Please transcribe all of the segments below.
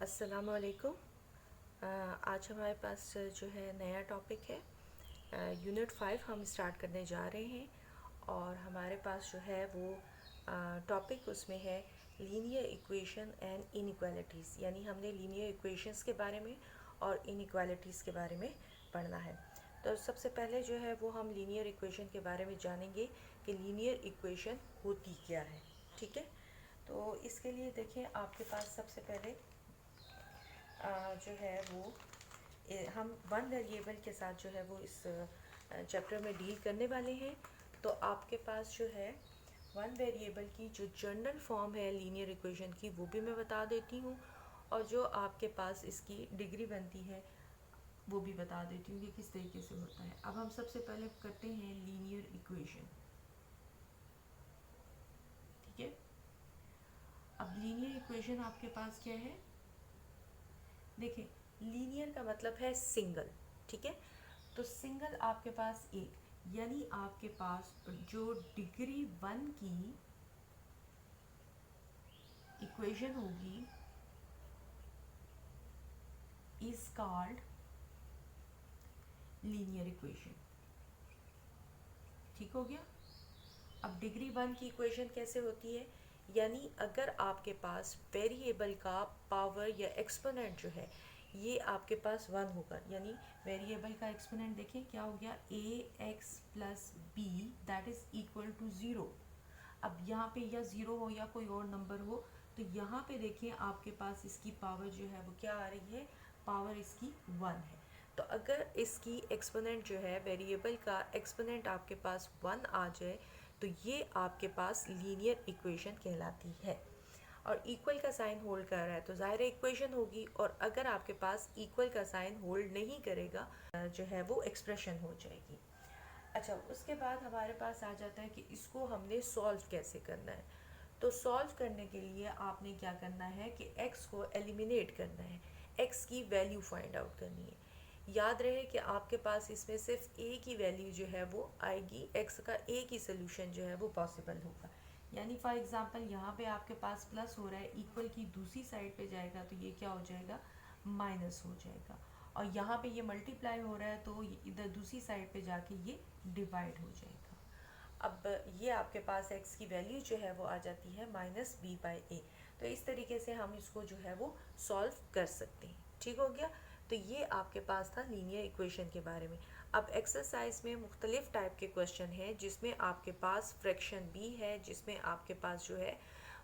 अस्सलामुअलैकुम। आज हमारे पास जो है नया टॉपिक है। यूनिट 5 हम स्टार्ट करने जा रहे हैं और हमारे पास जो है वो टॉपिक उसमें है लीनियर इक्वेशन एंड इनइक्वालिटीज़, यानी हमने लीनियर इक्वेशंस के बारे में और इनइक्वालिटीज़ के बारे में पढ़ना है। तो सबसे पहले जो है वो हम लीनियर इक्वेशन के बारे में जानेंगे कि लीनियर इक्वेशन होती क्या है। ठीक है, तो इसके लिए देखें आपके पास सबसे पहले जो है वो हम वन वेरिएबल के साथ जो है वो इस चैप्टर में डील करने वाले हैं। तो आपके पास जो है वन वेरिएबल की जो जनरल फॉर्म है लीनियर इक्वेशन की वो भी मैं बता देती हूँ, और जो आपके पास इसकी डिग्री बनती है वो भी बता देती हूँ कि किस तरीके से होता है। अब हम सबसे पहले करते हैं लीनियर इक्वेशन। ठीक है, अब लीनियर इक्वेशन आपके पास क्या है, देखिए लीनियर का मतलब है सिंगल। ठीक है, तो सिंगल आपके पास एक, यानी आपके पास जो डिग्री 1 की इक्वेशन होगी इज कॉल्ड लीनियर इक्वेशन। ठीक हो गया। अब डिग्री 1 की इक्वेशन कैसे होती है, यानी अगर आपके पास वेरिएबल का पावर या एक्सपोनेंट जो है ये आपके पास 1 होगा, यानी वेरिएबल का एक्सपोनेंट देखें क्या हो गया, A X plus B that is equal to 0। अब यहाँ पे या 0 हो या कोई और नंबर हो, तो यहाँ पे देखिए आपके पास इसकी पावर जो है वो क्या आ रही है, पावर इसकी 1 है। तो अगर इसकी एक्सपोनेंट जो है वेरिएबल का एक्सपोनेंट आपके पास 1 आ जाए तो ये आपके पास लीनियर इक्वेशन कहलाती है। और इक्वल का साइन होल्ड कर रहा है तो ज़ाहिर इक्वेशन होगी, और अगर आपके पास इक्वल का साइन होल्ड नहीं करेगा जो है वो एक्सप्रेशन हो जाएगी। अच्छा, उसके बाद हमारे पास आ जाता है कि इसको हमने सॉल्व कैसे करना है। तो सॉल्व करने के लिए आपने क्या करना है कि x को एलिमिनेट करना है, x की वैल्यू फाइंड आउट करनी है। याद रहे कि आपके पास इसमें सिर्फ a की वैल्यू जो है वो आएगी, x का a की सोल्यूशन जो है वो पॉसिबल होगा। यानी फॉर एग्जांपल यहाँ पे आपके पास प्लस हो रहा है, इक्वल की दूसरी साइड पे जाएगा तो ये क्या हो जाएगा, माइनस हो जाएगा। और यहाँ पे ये मल्टीप्लाई हो रहा है तो इधर दूसरी साइड पे जाके ये डिवाइड हो जाएगा। अब ये आपके पास x की वैल्यू जो है वो आ जाती है माइनस बी बाई ए। तो इस तरीके से हम इसको जो है वो सॉल्व कर सकते हैं। ठीक हो गया। तो ये आपके पास था लीनियर इक्वेशन के बारे में। अब एक्सरसाइज में मुख्तलिफ टाइप के क्वेश्चन हैं जिसमें आपके पास फ्रैक्शन भी है, जिसमें आपके पास जो है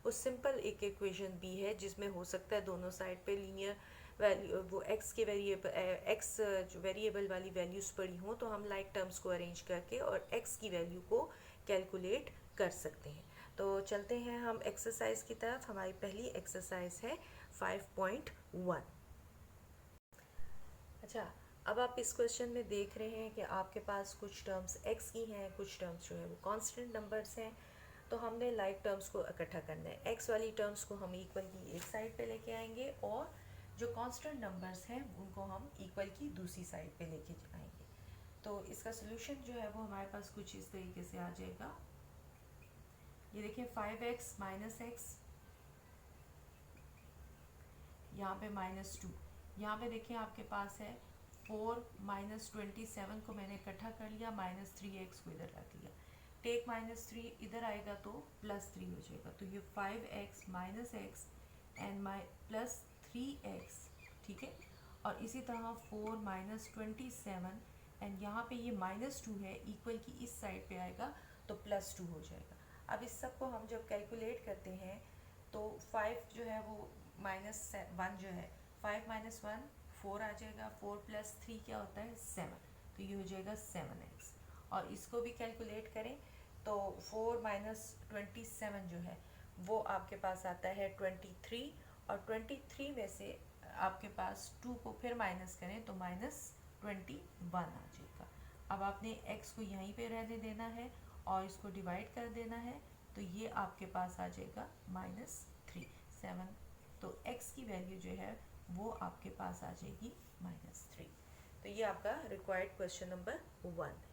वो सिंपल एक इक्वेशन भी है, जिसमें हो सकता है दोनों साइड पे लीनियर वैल्यू वो एक्स के वेरिएबल एक्स जो वेरिएबल वाली वैल्यूज़ पड़ी हों तो हम लाइक टर्म्स को अरेंज करके और एक्स की वैल्यू को कैलकुलेट कर सकते हैं। तो चलते हैं हम एक्सरसाइज की तरफ। हमारी पहली एक्सरसाइज है 5.1। अच्छा, अब आप इस क्वेश्चन में देख रहे हैं कि आपके पास कुछ टर्म्स x की हैं, कुछ टर्म्स जो है वो कांस्टेंट नंबर्स हैं। तो हमने लाइक टर्म्स को इकट्ठा करना है। x वाली टर्म्स को हम इक्वल की एक साइड पे लेके आएंगे और जो कांस्टेंट नंबर्स हैं उनको हम इक्वल की दूसरी साइड पे लेके आएंगे। तो इसका सोल्यूशन जो है वो हमारे पास कुछ इस तरीके से आ जाएगा। ये देखिए 5x माइनस एक्स, यहाँ पे -2, यहाँ पे देखिए आपके पास है 4 माइनस 27 को मैंने इकट्ठा कर लिया, -3x को इधर रख लिया। टेक -3 इधर आएगा तो +3 हो जाएगा। तो ये 5x minus x and plus 3x। ठीक है, और इसी तरह 4 माइनस 27 एंड यहाँ पे ये -2 है, इक्वल की इस साइड पे आएगा तो +2 हो जाएगा। अब इस सब को हम जब कैलकुलेट करते हैं तो 5 जो है वो -1 जो है, 5 माइनस 1 4 आ जाएगा, 4 प्लस 3 क्या होता है 7, तो ये हो जाएगा 7x। और इसको भी कैलकुलेट करें तो 4 माइनस 27 जो है वो आपके पास आता है 23, और 23 में से आपके पास 2 को फिर माइनस करें तो -21 आ जाएगा। अब आपने x को यहीं पे रहने देना है और इसको डिवाइड कर देना है, तो ये आपके पास आ जाएगा -3 7। तो x की वैल्यू जो है वो आपके पास आ जाएगी -3। तो ये आपका रिक्वायर्ड क्वेश्चन नंबर 1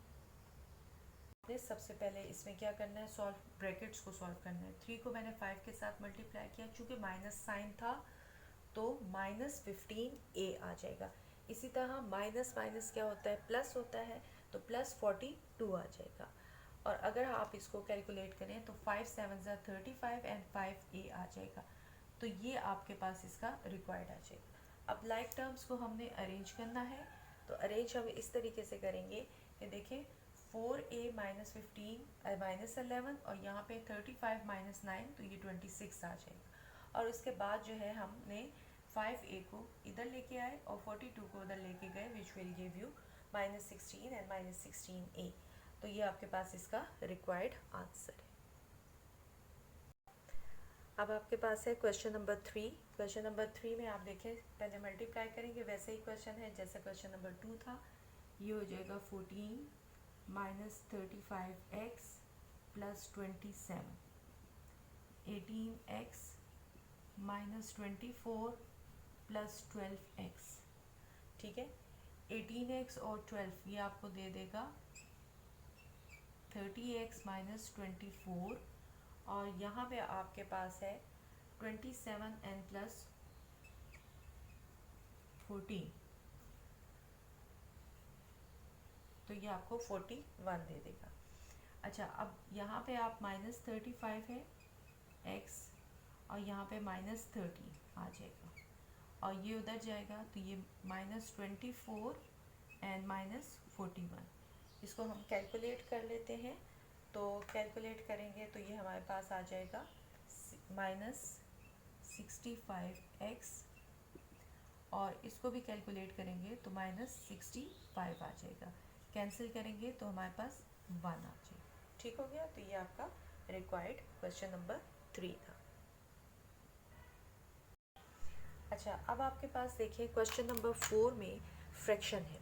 है। सबसे पहले इसमें क्या करना है, ब्रैकेट्स को सॉल्व करना है। 3 को मैंने 5 के साथ मल्टीप्लाई किया, चूँकि माइनस साइन था तो -15a आ जाएगा। इसी तरह माइनस माइनस क्या होता है, प्लस होता है, तो +42 आ जाएगा। और अगर आप इसको कैलकुलेट करें तो 5 7 35 एंड 5a आ जाएगा। तो ये आपके पास इसका रिक्वायर्ड आ जाएगा। अब लाइक टर्म्स को हमने अरेंज करना है, तो अरेंज हम इस तरीके से करेंगे कि देखें 4a -15 -11 और यहाँ पे 35 -9, तो ये 26 आ जाएगा। और उसके बाद जो है हमने 5a को इधर लेके आए और 42 को उधर लेके गए, which will give you -16 and -16a। तो ये आपके पास इसका रिक्वायर्ड आंसर है। अब आपके पास है क्वेश्चन नंबर 3। क्वेश्चन नंबर 3 में आप देखें, पहले मल्टीप्लाई करेंगे, वैसे ही क्वेश्चन है जैसे क्वेश्चन नंबर 2 था। ये हो जाएगा 14 -35x + 27, 18x -24 + 12x। ठीक है, 18x और 12 ये आपको दे देगा 30x -24, और यहाँ पे आपके पास है 27 एंड प्लस 14, तो ये आपको 41 दे देगा। अच्छा, अब यहाँ पे आप -35 है x और यहाँ पे -30 आ जाएगा, और ये उधर जाएगा तो ये -24 एंड -41। इसको हम कैलकुलेट कर लेते हैं। तो कैलकुलेट करेंगे तो ये हमारे पास आ जाएगा -65x, और इसको भी कैलकुलेट करेंगे तो -65 आ जाएगा। कैंसिल करेंगे तो हमारे पास 1 आ जाएगा। ठीक हो गया। तो ये आपका रिक्वायर्ड क्वेश्चन नंबर 3 था। अच्छा, अब आपके पास देखिए क्वेश्चन नंबर 4 में फ्रैक्शन है,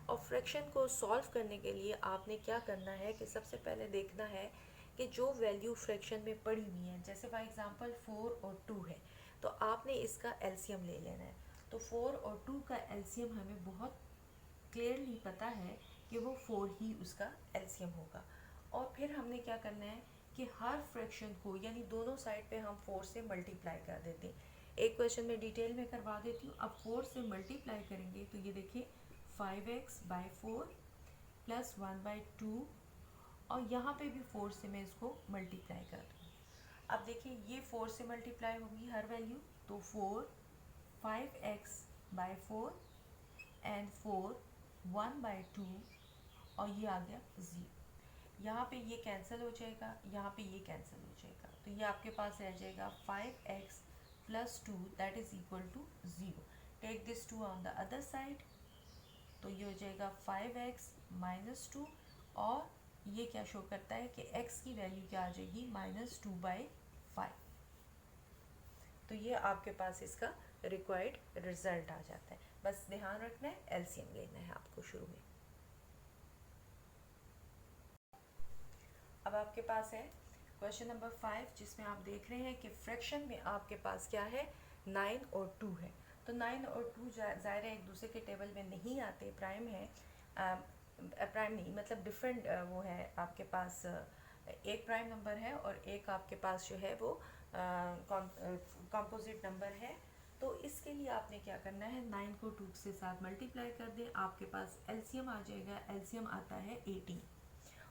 और फ्रैक्शन को सॉल्व करने के लिए आपने क्या करना है कि सबसे पहले देखना है कि जो वैल्यू फ्रैक्शन में पड़ी हुई है, जैसे फॉर एग्जांपल 4 और 2 है, तो आपने इसका एलसीएम ले लेना है। तो 4 और 2 का एलसीएम हमें बहुत क्लियरली पता है कि वो 4 ही उसका एलसीएम होगा। और फिर हमने क्या करना है कि हर फ्रैक्शन को, यानी दोनों साइड पे हम 4 से मल्टीप्लाई कर देते हैं। एक क्वेश्चन में डिटेल में करवा देती हूँ। अब 4 से मल्टीप्लाई करेंगे तो ये देखिए 5x/4 + 1/2, और यहाँ पे भी 4 से मैं इसको मल्टीप्लाई कर दूँगी। अब देखिए ये 4 से मल्टीप्लाई होगी हर वैल्यू, तो 4 5x/4 एंड 4 1/2, और ये आ गया 0। यहाँ पे ये कैंसिल हो जाएगा, यहाँ पे ये कैंसिल हो जाएगा, तो ये आपके पास रह जाएगा 5x + 2 that is equal to 0। Take this 2 on the other side, तो ये हो जाएगा 5x - 2, और ये क्या शो करता है कि x की वैल्यू क्या आ जाएगी -2/5। तो ये आपके पास इसका रिक्वायर्ड रिजल्ट आ जाता है। बस ध्यान रखना है, एलसीएम लेना है आपको शुरू में। अब आपके पास है क्वेश्चन नंबर 5, जिसमें आप देख रहे हैं कि फ्रैक्शन में आपके पास क्या है, 9 और 2 है। तो 9 और 2 ज़ाहिर है एक दूसरे के टेबल में नहीं आते, प्राइम है, प्राइम नहीं मतलब डिफरेंट वो है आपके पास, एक प्राइम नंबर है और एक आपके पास जो है वो कॉम्पोजिट नंबर है। तो इसके लिए आपने क्या करना है, 9 को 2 के साथ मल्टीप्लाई कर दें, आपके पास एलसीएम आ जाएगा। एलसीएम आता है 18।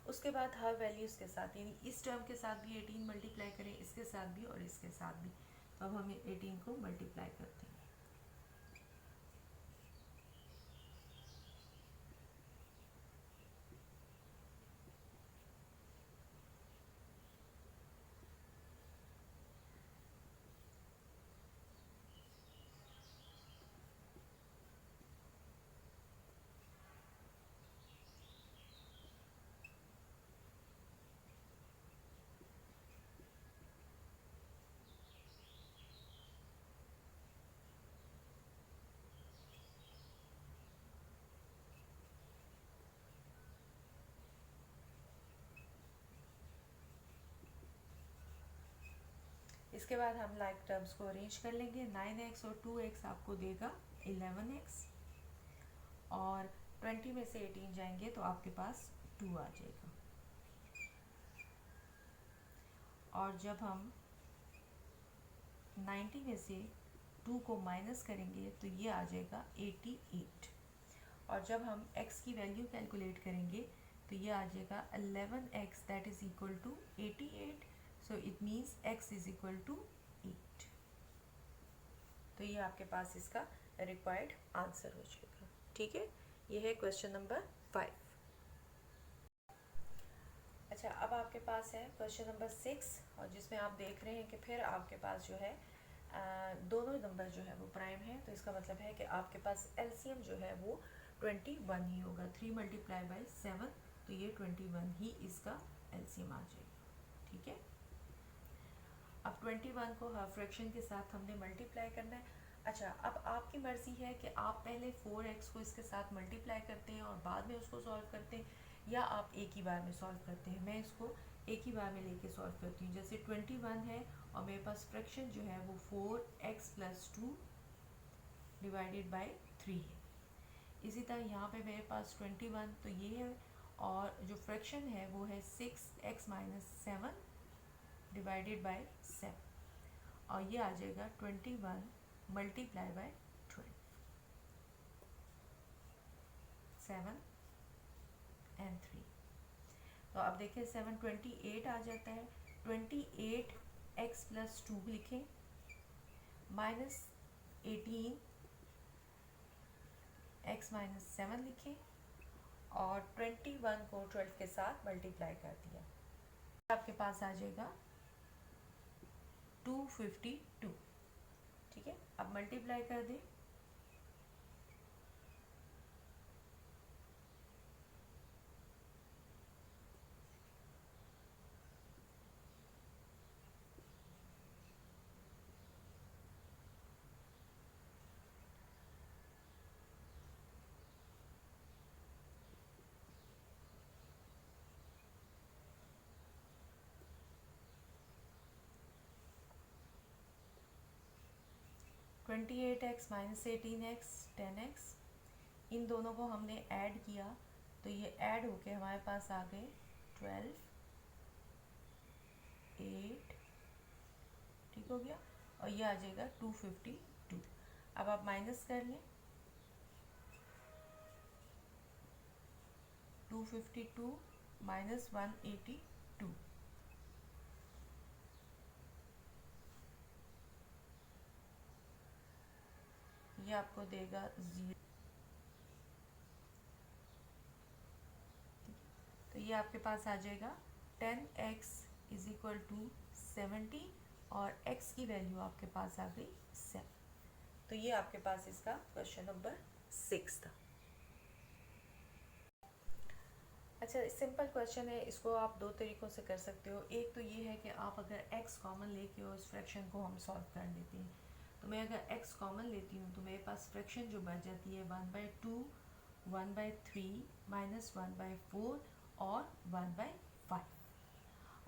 उसके बाद हर वैल्यूज़ के साथ, यानी इस टर्म के साथ भी 18 मल्टीप्लाई करें, इसके साथ भी और इसके साथ भी। तो अब हम 18 को मल्टीप्लाई करते हैं। इसके बाद हम लाइक टर्म्स को अरेंज कर लेंगे। 9x और 2x आपको देगा 11x, और 20 में से 18 जाएंगे तो आपके पास 2 आ जाएगा। और जब हम 90 में से 2 को माइनस करेंगे तो ये आ जाएगा 88। और जब हम x की वैल्यू कैलकुलेट करेंगे तो ये आ जाएगा 11x that is equal to 88। So it means x is equal to 8। तो ये आपके पास इसका रिक्वायर्ड आंसर हो जाएगा। ठीक है, ये है क्वेश्चन नंबर 5। अच्छा, अब आपके पास है क्वेश्चन नंबर 6, और जिसमें आप देख रहे हैं कि फिर आपके पास जो है दोनों नंबर जो है वो प्राइम है। तो इसका मतलब है कि आपके पास एलसीएम जो है वो 21 ही होगा। 3 मल्टीप्लाई बाई 7, तो ये 21 ही इसका एलसीएम आ जाएगा। ठीक है, अब 21 को हाफ फ्रैक्शन के साथ हमने मल्टीप्लाई करना है। अच्छा, अब आपकी मर्ज़ी है कि आप पहले 4x को इसके साथ मल्टीप्लाई करते हैं और बाद में उसको सॉल्व करते हैं, या आप एक ही बार में सॉल्व करते हैं। मैं इसको एक ही बार में लेके सॉल्व करती हूँ। जैसे 21 है और मेरे पास फ्रैक्शन जो है वो 4x प्लस 2 डिवाइडेड बाई 3 है। इसी तरह यहाँ पे मेरे पास 21 तो ये है, और जो फ्रैक्शन है वो है 6x माइनस 7 डिवाइडेड बाई 7, और ये आ जाएगा 21 मल्टीप्लाई बाय 12, 7 एंड 3। तो अब देखिए 7 28 आ जाता है। 28x प्लस 2 लिखें, माइनस 18 x माइनस 7 लिखें, और 21 को 12 के साथ मल्टीप्लाई कर दिया। आपके पास आ जाएगा 252। ठीक है, अब मल्टीप्लाई कर दें। Twenty eight x minus 18x 10x, इन दोनों को हमने ऐड किया तो ये ऐड होके हमारे पास आ गए 12 8। ठीक हो गया, और ये आ जाएगा 252। अब आप माइनस कर लें, 252 माइनस 182, ये आपको देगा 0। तो ये आपके पास आ जाएगा 10x इज इक्वल टू 70, और x की वैल्यू आपके पास आ गई 7। तो ये आपके पास इसका क्वेश्चन नंबर 6 था। अच्छा, सिंपल क्वेश्चन है, इसको आप दो तरीक़ों से कर सकते हो। एक तो ये है कि आप अगर x कॉमन लेके हो, इस फ्रैक्शन को हम सॉल्व कर लेते हैं। तो मैं अगर x कॉमन लेती हूँ तो मेरे पास फ्रैक्शन जो बच जाती है 1/2, 1/3 माइनस 1/4 और 1/5।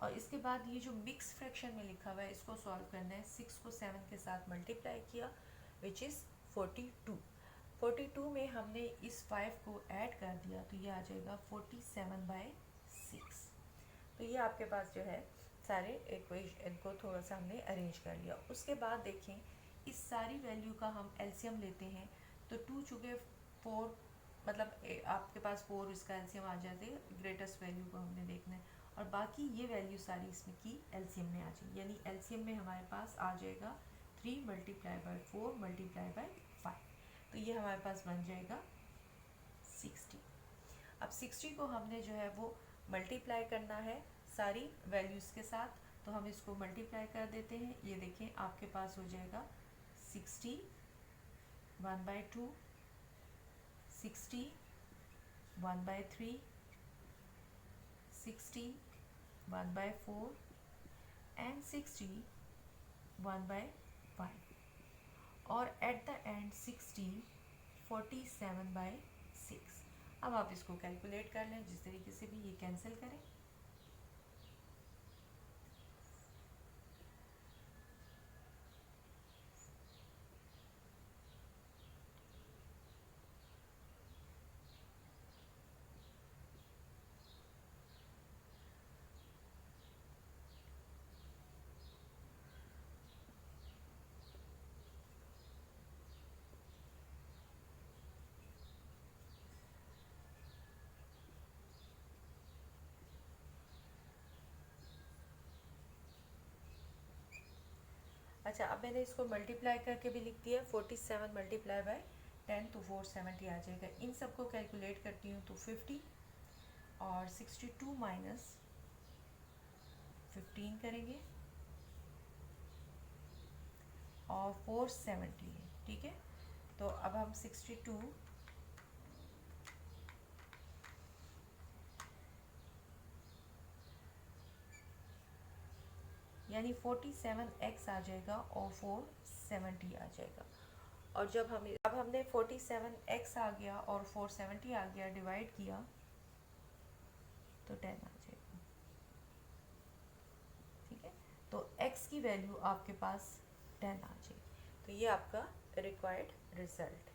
और इसके बाद ये जो मिक्स फ्रैक्शन में लिखा हुआ है इसको सॉल्व करना है। 6 को 7 के साथ मल्टीप्लाई किया विच इज़ 42। 42 में हमने इस 5 को ऐड कर दिया तो ये आ जाएगा 47/6। तो ये आपके पास जो है सारे इक्वेशन को थोड़ा सा हमने अरेंज कर लिया। उसके बाद देखें, इस सारी वैल्यू का हम एलसीएम लेते हैं तो 2 चुके 4, मतलब आपके पास 4 इसका एलसीएम आ जाते हैं। ग्रेटेस्ट वैल्यू को हमने देखना है, और बाकी ये वैल्यू सारी इसमें की एलसीएम में आ जाएगी। यानी एलसीएम में हमारे पास आ जाएगा 3 मल्टीप्लाई बाई 4 मल्टीप्लाई बाई 5, तो ये हमारे पास बन जाएगा 60। अब 60 को हमने जो है वो मल्टीप्लाई करना है सारी वैल्यूज़ के साथ, तो हम इसको मल्टीप्लाई कर देते हैं। ये देखें आपके पास हो जाएगा 60 1/2, 60 1/3, 60 1/4 and 60 1/5, और एट द एंड 60 47/6। अब आप इसको कैलकुलेट कर लें, जिस तरीके से भी ये कैंसिल करें। अच्छा, अब मैंने इसको मल्टीप्लाई करके भी लिख दिया, 47 मल्टीप्लाई बाय 10 तो 470 आ जाएगा। इन सबको कैलकुलेट करती हूँ तो 50 और 62 माइनस 15 करेंगे और 470 है, ठीक है। तो अब हम 62 यानी 47x आ जाएगा और 470 आ जाएगा। और जब हमें अब हमने 47x आ गया और 470 आ गया, डिवाइड किया तो 10 आ जाएगा, ठीक है। तो x की वैल्यू आपके पास 10 आ जाएगी। तो ये आपका रिक्वायर्ड रिजल्ट